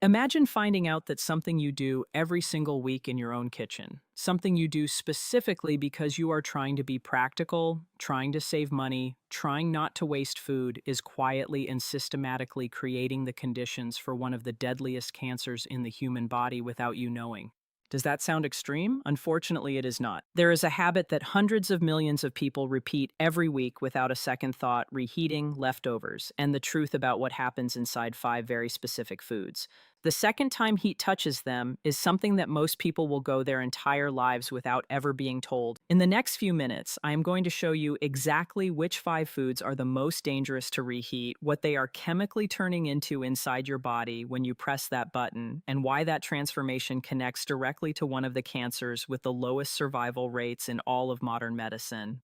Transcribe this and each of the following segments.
Imagine finding out that something you do every single week in your own kitchen, something you do specifically because you are trying to be practical, trying to save money, trying not to waste food, is quietly and systematically creating the conditions for one of the deadliest cancers in the human body without you knowing. Does that sound extreme? Unfortunately, it is not. There is a habit that hundreds of millions of people repeat every week without a second thought: reheating leftovers, and the truth about what happens inside five very specific foods. The second time heat touches them is something that most people will go their entire lives without ever being told. In the next few minutes, I am going to show you exactly which five foods are the most dangerous to reheat, what they are chemically turning into inside your body when you press that button, and why that transformation connects directly to one of the cancers with the lowest survival rates in all of modern medicine.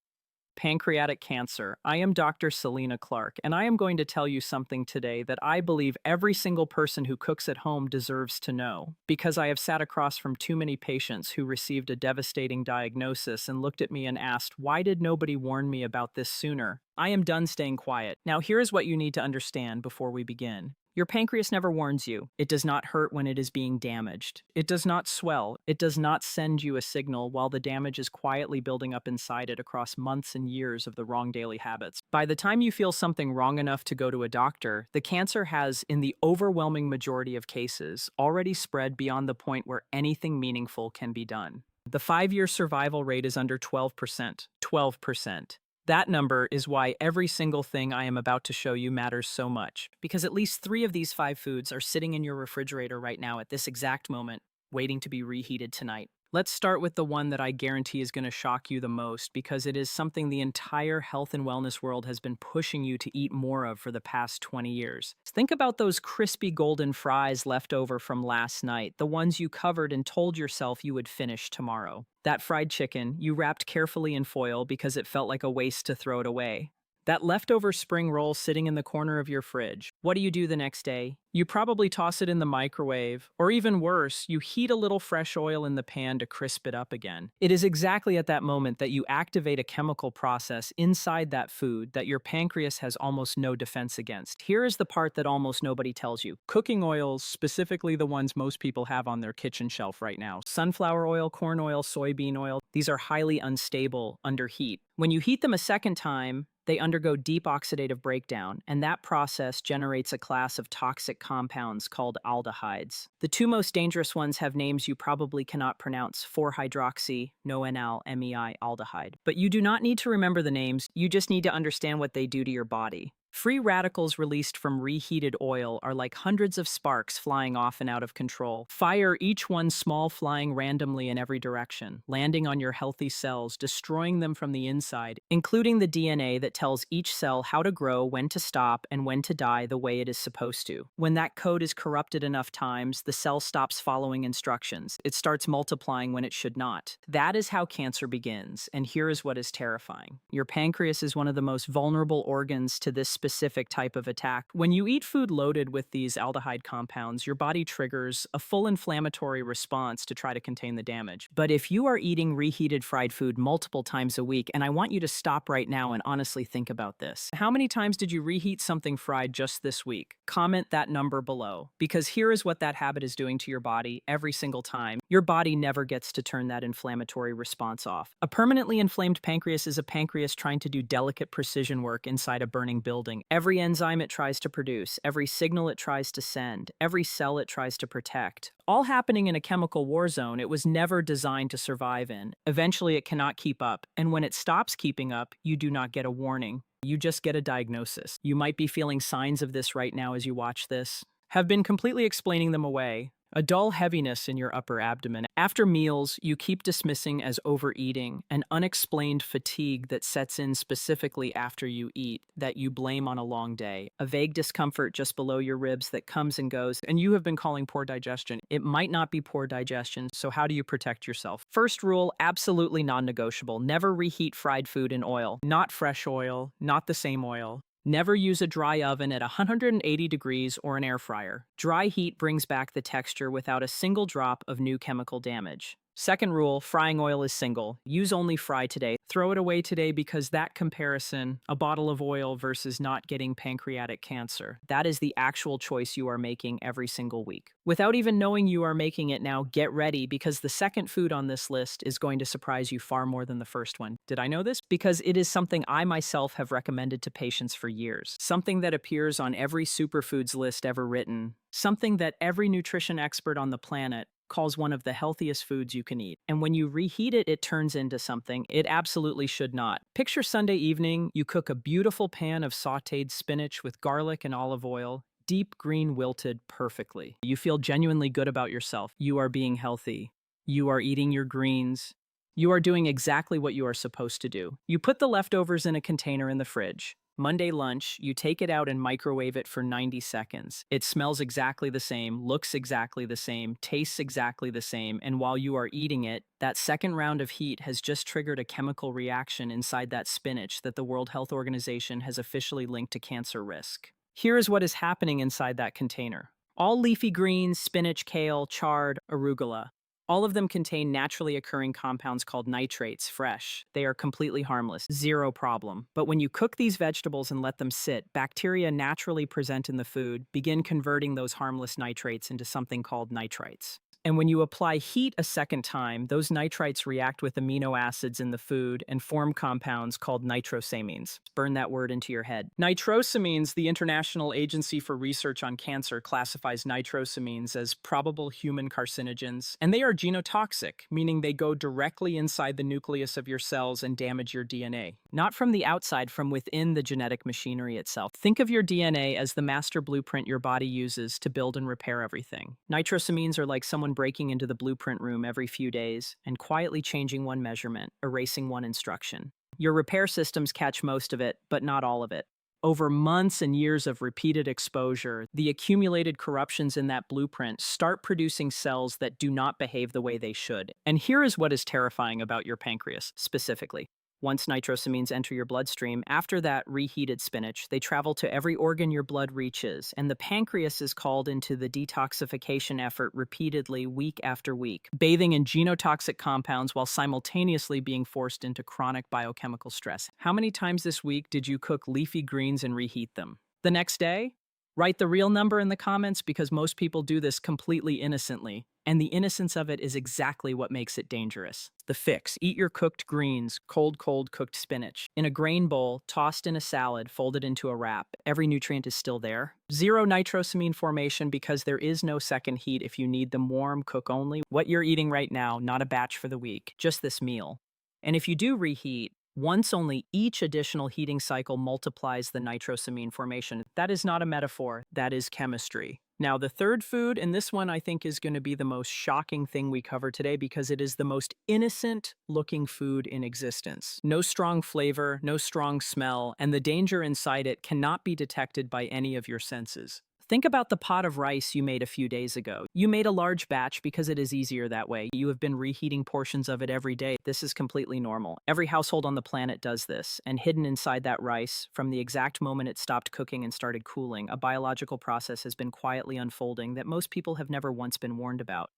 Pancreatic cancer. I am Dr. Selena Clark, and I am going to tell you something today that I believe every single person who cooks at home deserves to know, because I have sat across from too many patients who received a devastating diagnosis and looked at me and asked, "Why did nobody warn me about this sooner?" I am done staying quiet. Now, here is what you need to understand before we begin. Your pancreas never warns you. It does not hurt when it is being damaged. It does not swell. It does not send you a signal while the damage is quietly building up inside it across months and years of the wrong daily habits. By the time you feel something wrong enough to go to a doctor, the cancer has, in the overwhelming majority of cases, already spread beyond the point where anything meaningful can be done. The 5-year survival rate is under 12%. 12%. That number is why every single thing I am about to show you matters so much, because at least 3 of these 5 foods are sitting in your refrigerator right now at this exact moment, waiting to be reheated tonight. Let's start with the one that I guarantee is going to shock you the most, because it is something the entire health and wellness world has been pushing you to eat more of for the past 20 years. Think about those crispy golden fries left over from last night, the ones you covered and told yourself you would finish tomorrow. That fried chicken you wrapped carefully in foil because it felt like a waste to throw it away. That leftover spring roll sitting in the corner of your fridge. What do you do the next day? You probably toss it in the microwave, or even worse, you heat a little fresh oil in the pan to crisp it up again. It is exactly at that moment that you activate a chemical process inside that food that your pancreas has almost no defense against. Here is the part that almost nobody tells you. Cooking oils, specifically the ones most people have on their kitchen shelf right now. Sunflower oil, corn oil, soybean oil, these are highly unstable under heat. When you heat them a second time, they undergo deep oxidative breakdown, and that process generates a class of toxic compounds called aldehydes. The 2 most dangerous ones have names you probably cannot pronounce: 4-hydroxy-noenal-MEI aldehyde. But you do not need to remember the names, you just need to understand what they do to your body. Free radicals released from reheated oil are like hundreds of sparks flying off and out of control. Fire, each one small, flying randomly in every direction, landing on your healthy cells, destroying them from the inside, including the DNA that tells each cell how to grow, when to stop, and when to die the way it is supposed to. When that code is corrupted enough times, the cell stops following instructions. It starts multiplying when it should not. That is how cancer begins, and here is what is terrifying. Your pancreas is one of the most vulnerable organs to this specific type of attack. When you eat food loaded with these aldehyde compounds, your body triggers a full inflammatory response to try to contain the damage. But if you are eating reheated fried food multiple times a week, and I want you to stop right now and honestly think about this. How many times did you reheat something fried just this week? Comment that number below, because here is what that habit is doing to your body every single time. Your body never gets to turn that inflammatory response off. A permanently inflamed pancreas is a pancreas trying to do delicate precision work inside a burning building. Every enzyme it tries to produce, every signal it tries to send, every cell it tries to protect, all happening in a chemical war zone it was never designed to survive in. Eventually it cannot keep up, and when it stops keeping up, you do not get a warning. You just get a diagnosis. You might be feeling signs of this right now as you watch this. Have been completely explaining them away. A dull heaviness in your upper abdomen. After meals, you keep dismissing as overeating, an unexplained fatigue that sets in specifically after you eat, that you blame on a long day. A vague discomfort just below your ribs that comes and goes, and you have been calling poor digestion. It might not be poor digestion, so how do you protect yourself? First rule, absolutely non-negotiable. Never reheat fried food in oil. Not fresh oil, not the same oil. Never use a dry oven at 180 degrees or an air fryer. Dry heat brings back the texture without a single drop of new chemical damage. Second rule, frying oil is single. Use only fry today. Throw it away today because that comparison, a bottle of oil versus not getting pancreatic cancer, that is the actual choice you are making every single week. Without even knowing you are making it now, get ready because the second food on this list is going to surprise you far more than the first one. Did I know this? Because it is something I myself have recommended to patients for years. Something that appears on every superfoods list ever written. Something that every nutrition expert on the planet calls one of the healthiest foods you can eat. And when you reheat it, it turns into something it absolutely should not. Picture Sunday evening, you cook a beautiful pan of sautéed spinach with garlic and olive oil, deep green wilted perfectly. You feel genuinely good about yourself. You are being healthy. You are eating your greens. You are doing exactly what you are supposed to do. You put the leftovers in a container in the fridge. Monday lunch, you take it out and microwave it for 90 seconds. It smells exactly the same, looks exactly the same, tastes exactly the same, and while you are eating it, that second round of heat has just triggered a chemical reaction inside that spinach that the World Health Organization has officially linked to cancer risk. Here is what is happening inside that container. All leafy greens, spinach, kale, chard, arugula. All of them contain naturally occurring compounds called nitrates, fresh. They are completely harmless, zero problem. But when you cook these vegetables and let them sit, bacteria naturally present in the food begin converting those harmless nitrates into something called nitrites. And when you apply heat a second time, those nitrites react with amino acids in the food and form compounds called nitrosamines. Burn that word into your head. Nitrosamines, the International Agency for Research on Cancer, classifies nitrosamines as probable human carcinogens, and they are genotoxic, meaning they go directly inside the nucleus of your cells and damage your DNA. Not from the outside, from within the genetic machinery itself. Think of your DNA as the master blueprint your body uses to build and repair everything. Nitrosamines are like someone breaking into the blueprint room every few days and quietly changing one measurement, erasing one instruction. Your repair systems catch most of it, but not all of it. Over months and years of repeated exposure, the accumulated corruptions in that blueprint start producing cells that do not behave the way they should. And here is what is terrifying about your pancreas, specifically. Once nitrosamines enter your bloodstream, after that reheated spinach, they travel to every organ your blood reaches, and the pancreas is called into the detoxification effort repeatedly week after week, bathing in genotoxic compounds while simultaneously being forced into chronic biochemical stress. How many times this week did you cook leafy greens and reheat them? The next day? Write the real number in the comments because most people do this completely innocently. And the innocence of it is exactly what makes it dangerous. The fix: eat your cooked greens, cold cooked spinach. In a grain bowl, tossed in a salad, folded into a wrap. Every nutrient is still there. Zero nitrosamine formation because there is no second heat if you need them warm, cook only. What you're eating right now, not a batch for the week, just this meal. And if you do reheat, once only, each additional heating cycle multiplies the nitrosamine formation. That is not a metaphor, that is chemistry. Now, the third food, and this one I think is going to be the most shocking thing we cover today because it is the most innocent looking food in existence. No strong flavor, no strong smell, and the danger inside it cannot be detected by any of your senses. Think about the pot of rice you made a few days ago. You made a large batch because it is easier that way. You have been reheating portions of it every day. This is completely normal. Every household on the planet does this, and hidden inside that rice, from the exact moment it stopped cooking and started cooling, a biological process has been quietly unfolding that most people have never once been warned about.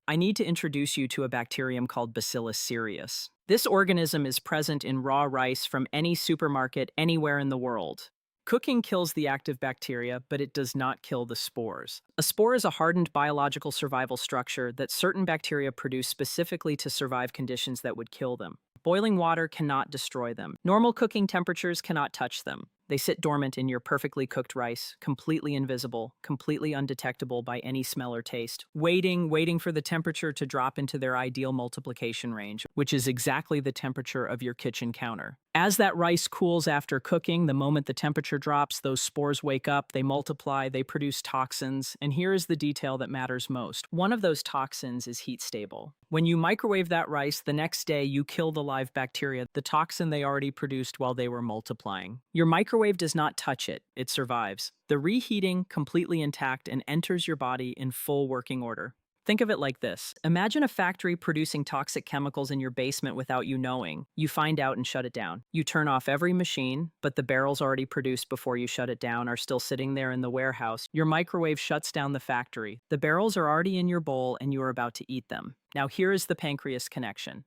I need to introduce you to a bacterium called Bacillus cereus. This organism is present in raw rice from any supermarket anywhere in the world. Cooking kills the active bacteria, but it does not kill the spores. A spore is a hardened biological survival structure that certain bacteria produce specifically to survive conditions that would kill them. Boiling water cannot destroy them. Normal cooking temperatures cannot touch them. They sit dormant in your perfectly cooked rice, completely invisible, completely undetectable by any smell or taste, waiting for the temperature to drop into their ideal multiplication range, which is exactly the temperature of your kitchen counter. As that rice cools after cooking, the moment the temperature drops, those spores wake up, they multiply, they produce toxins, and here is the detail that matters most. One of those toxins is heat stable. When you microwave that rice, the next day you kill the live bacteria, the toxin they already produced while they were multiplying. Your microwave does not touch it, it survives. The reheating, completely intact, and enters your body in full working order. Think of it like this. Imagine a factory producing toxic chemicals in your basement without you knowing. You find out and shut it down. You turn off every machine, but the barrels already produced before you shut it down are still sitting there in the warehouse. Your microwave shuts down the factory. The barrels are already in your bowl and you are about to eat them. Now here is the pancreas connection.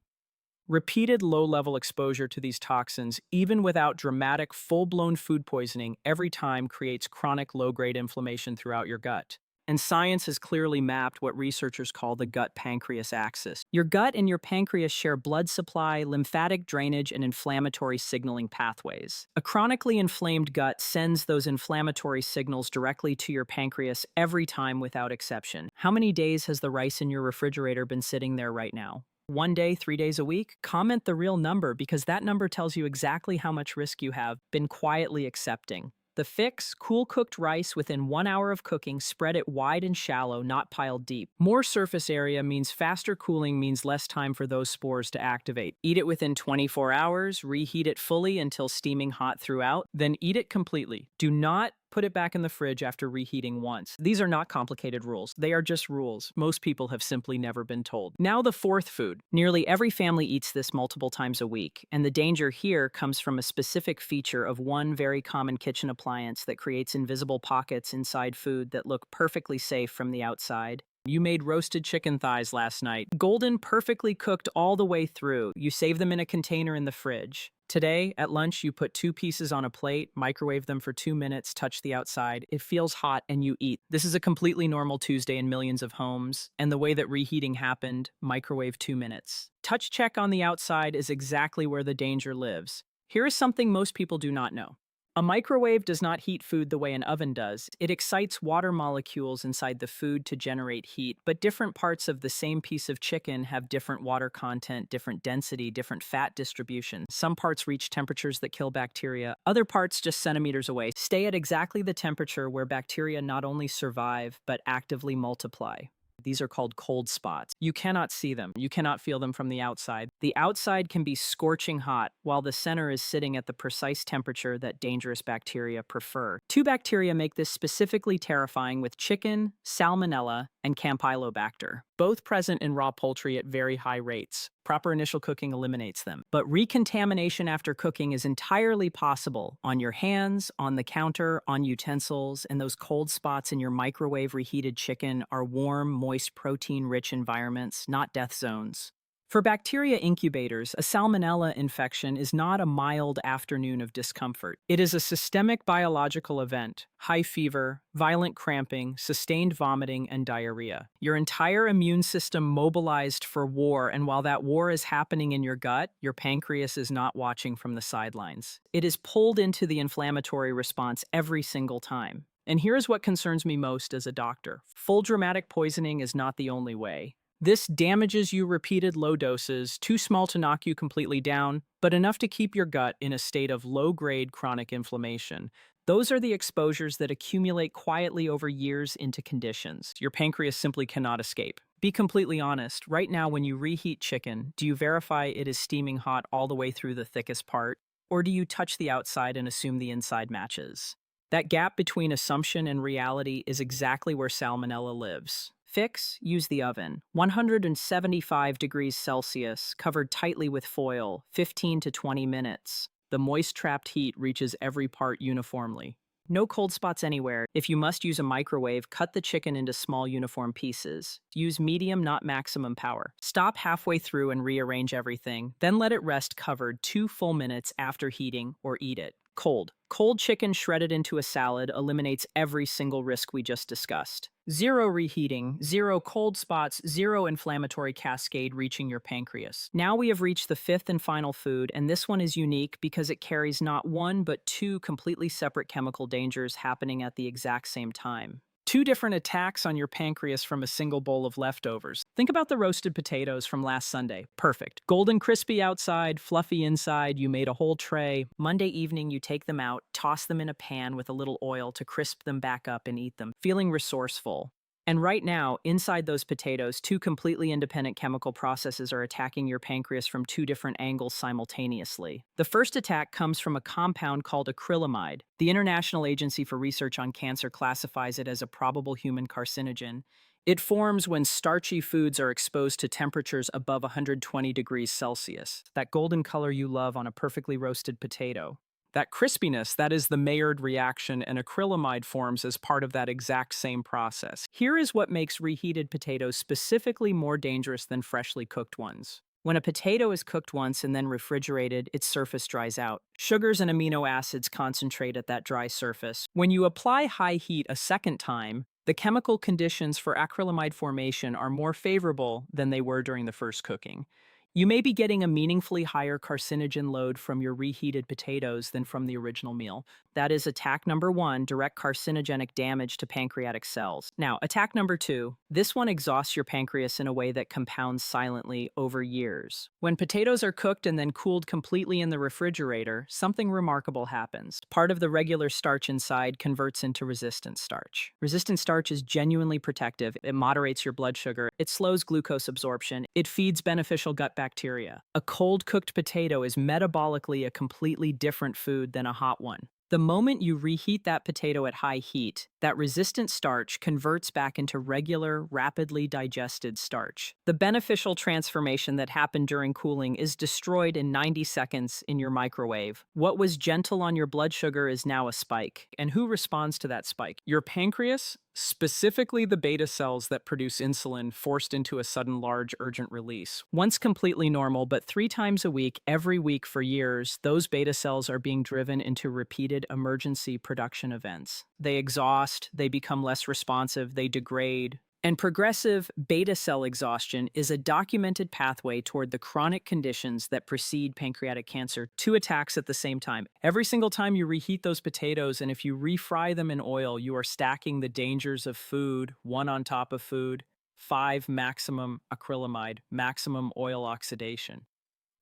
Repeated low-level exposure to these toxins, even without dramatic, full-blown food poisoning, every time creates chronic low-grade inflammation throughout your gut. And science has clearly mapped what researchers call the gut-pancreas axis. Your gut and your pancreas share blood supply, lymphatic drainage, and inflammatory signaling pathways. A chronically inflamed gut sends those inflammatory signals directly to your pancreas every time without exception. How many days has the rice in your refrigerator been sitting there right now? 1 day, 3 days a week? Comment the real number because that number tells you exactly how much risk you have been quietly accepting. The fix: cool cooked rice within 1 hour of cooking, spread it wide and shallow, not piled deep. More surface area means faster cooling means less time for those spores to activate. Eat it within 24 hours, reheat it fully until steaming hot throughout, then eat it completely. Do not put it back in the fridge after reheating once. These are not complicated rules. They are just rules. Most people have simply never been told. Now the fourth food. Nearly every family eats this multiple times a week, and the danger here comes from a specific feature of one very common kitchen appliance that creates invisible pockets inside food that look perfectly safe from the outside. You made roasted chicken thighs last night. Golden, perfectly cooked all the way through. You save them in a container in the fridge. Today, at lunch, you put 2 pieces on a plate, microwave them for 2 minutes, touch the outside. It feels hot, and you eat. This is a completely normal Tuesday in millions of homes, and the way that reheating happened, microwave 2 minutes. Touch check on the outside is exactly where the danger lives. Here is something most people do not know. A microwave does not heat food the way an oven does. It excites water molecules inside the food to generate heat, but different parts of the same piece of chicken have different water content, different density, different fat distribution. Some parts reach temperatures that kill bacteria, other parts just centimeters away. Stay at exactly the temperature where bacteria not only survive, but actively multiply. These are called cold spots. You cannot see them. You cannot feel them from the outside. The outside can be scorching hot, while the center is sitting at the precise temperature that dangerous bacteria prefer. Two bacteria make this specifically terrifying with chicken, Salmonella, and Campylobacter, both present in raw poultry at very high rates. Proper initial cooking eliminates them. But recontamination after cooking is entirely possible on your hands, on the counter, on utensils, and those cold spots in your microwave reheated chicken are warm, moist, protein-rich environments, not death zones. For bacteria incubators, a salmonella infection is not a mild afternoon of discomfort. It is a systemic biological event: high fever, violent cramping, sustained vomiting, and diarrhea. Your entire immune system mobilized for war, and while that war is happening in your gut, your pancreas is not watching from the sidelines. It is pulled into the inflammatory response every single time. And here's what concerns me most as a doctor. Full dramatic poisoning is not the only way. This damages you repeated low doses, too small to knock you completely down, but enough to keep your gut in a state of low-grade chronic inflammation. Those are the exposures that accumulate quietly over years into conditions your pancreas simply cannot escape. Be completely honest, right now when you reheat chicken, do you verify it is steaming hot all the way through the thickest part? Or do you touch the outside and assume the inside matches? That gap between assumption and reality is exactly where salmonella lives. Fix: use the oven. 175 degrees Celsius, covered tightly with foil, 15 to 20 minutes. The moist trapped heat reaches every part uniformly. No cold spots anywhere. If you must use a microwave, cut the chicken into small uniform pieces. Use medium, not maximum power. Stop halfway through and rearrange everything. Then let it rest covered 2 full minutes after heating, or eat it cold. Cold chicken shredded into a salad eliminates every single risk we just discussed. Zero reheating, zero cold spots, zero inflammatory cascade reaching your pancreas. Now we have reached the fifth and final food, and this one is unique because it carries not one but two completely separate chemical dangers happening at the exact same time. Two different attacks on your pancreas from a single bowl of leftovers. Think about the roasted potatoes from last Sunday. Perfect. Golden crispy outside, fluffy inside, you made a whole tray. Monday evening, you take them out, toss them in a pan with a little oil to crisp them back up and eat them, feeling resourceful. And right now, inside those potatoes, two completely independent chemical processes are attacking your pancreas from two different angles simultaneously. The first attack comes from a compound called acrylamide. The International Agency for Research on Cancer classifies it as a probable human carcinogen. It forms when starchy foods are exposed to temperatures above 120 degrees Celsius, that golden color you love on a perfectly roasted potato. That crispiness, that is the Maillard reaction, and acrylamide forms as part of that exact same process. Here is what makes reheated potatoes specifically more dangerous than freshly cooked ones. When a potato is cooked once and then refrigerated, its surface dries out. Sugars and amino acids concentrate at that dry surface. When you apply high heat a second time, the chemical conditions for acrylamide formation are more favorable than they were during the first cooking. You may be getting a meaningfully higher carcinogen load from your reheated potatoes than from the original meal. That is attack number one, direct carcinogenic damage to pancreatic cells. Now, attack number two, this one exhausts your pancreas in a way that compounds silently over years. When potatoes are cooked and then cooled completely in the refrigerator, something remarkable happens. Part of the regular starch inside converts into resistant starch. Resistant starch is genuinely protective. It moderates your blood sugar. It slows glucose absorption. It feeds beneficial gut bacteria. A cold cooked potato is metabolically a completely different food than a hot one. The moment you reheat that potato at high heat, that resistant starch converts back into regular, rapidly digested starch. The beneficial transformation that happened during cooling is destroyed in 90 seconds in your microwave. What was gentle on your blood sugar is now a spike. And who responds to that spike? Your pancreas, specifically the beta cells that produce insulin forced into a sudden large urgent release. Once completely normal, but 3 times a week, every week for years, those beta cells are being driven into repeated emergency production events. They exhaust, they become less responsive, they degrade. And progressive beta cell exhaustion is a documented pathway toward the chronic conditions that precede pancreatic cancer, 2 attacks at the same time. Every single time you reheat those potatoes, and if you refry them in oil, you are stacking the dangers of food, one on top of food, 5 maximum acrylamide, maximum oil oxidation.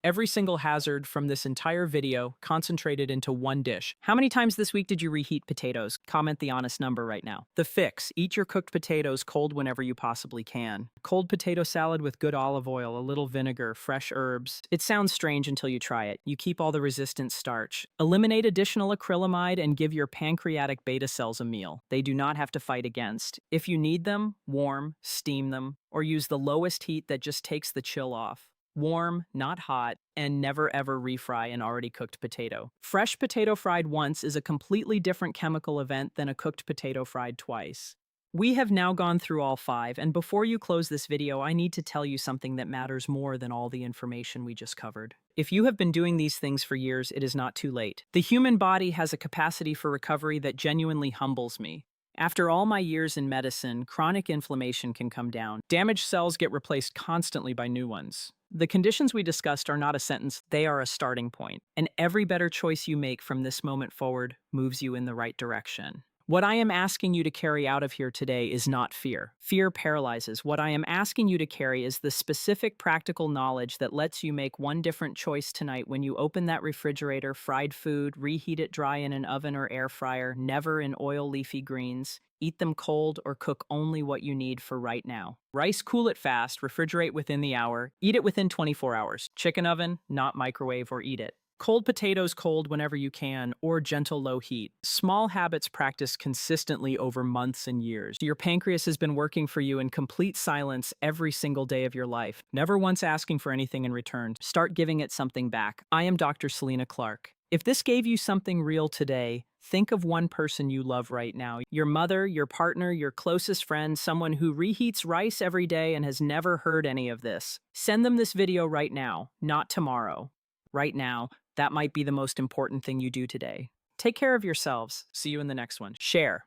Every single hazard from this entire video concentrated into one dish. How many times this week did you reheat potatoes? Comment the honest number right now. The fix: eat your cooked potatoes cold whenever you possibly can. Cold potato salad with good olive oil, a little vinegar, fresh herbs. It sounds strange until you try it. You keep all the resistant starch. Eliminate additional acrylamide and give your pancreatic beta cells a meal. They do not have to fight against. If you need them, warm, steam them, or use the lowest heat that just takes the chill off. Warm, not hot, and never ever refry an already cooked potato. Fresh potato fried once is a completely different chemical event than a cooked potato fried twice. We have now gone through all 5, and before you close this video, I need to tell you something that matters more than all the information we just covered. If you have been doing these things for years, it is not too late. The human body has a capacity for recovery that genuinely humbles me. After all my years in medicine, chronic inflammation can come down. Damaged cells get replaced constantly by new ones. The conditions we discussed are not a sentence, they are a starting point. And every better choice you make from this moment forward moves you in the right direction. What I am asking you to carry out of here today is not fear. Fear paralyzes. What I am asking you to carry is the specific practical knowledge that lets you make one different choice tonight when you open that refrigerator, fried food, reheat it dry in an oven or air fryer, never in oil leafy greens. Eat them cold or cook only what you need for right now. Rice, cool it fast, refrigerate within the hour, eat it within 24 hours. Chicken oven, not microwave or eat it. Cold potatoes cold whenever you can, or gentle low heat. Small habits practiced consistently over months and years. Your pancreas has been working for you in complete silence every single day of your life, never once asking for anything in return. Start giving it something back. I am Dr. Selena Clark. If this gave you something real today, think of one person you love right now. Your mother, your partner, your closest friend, someone who reheats rice every day and has never heard any of this. Send them this video right now, not tomorrow. Right now. That might be the most important thing you do today. Take care of yourselves. See you in the next one. Share.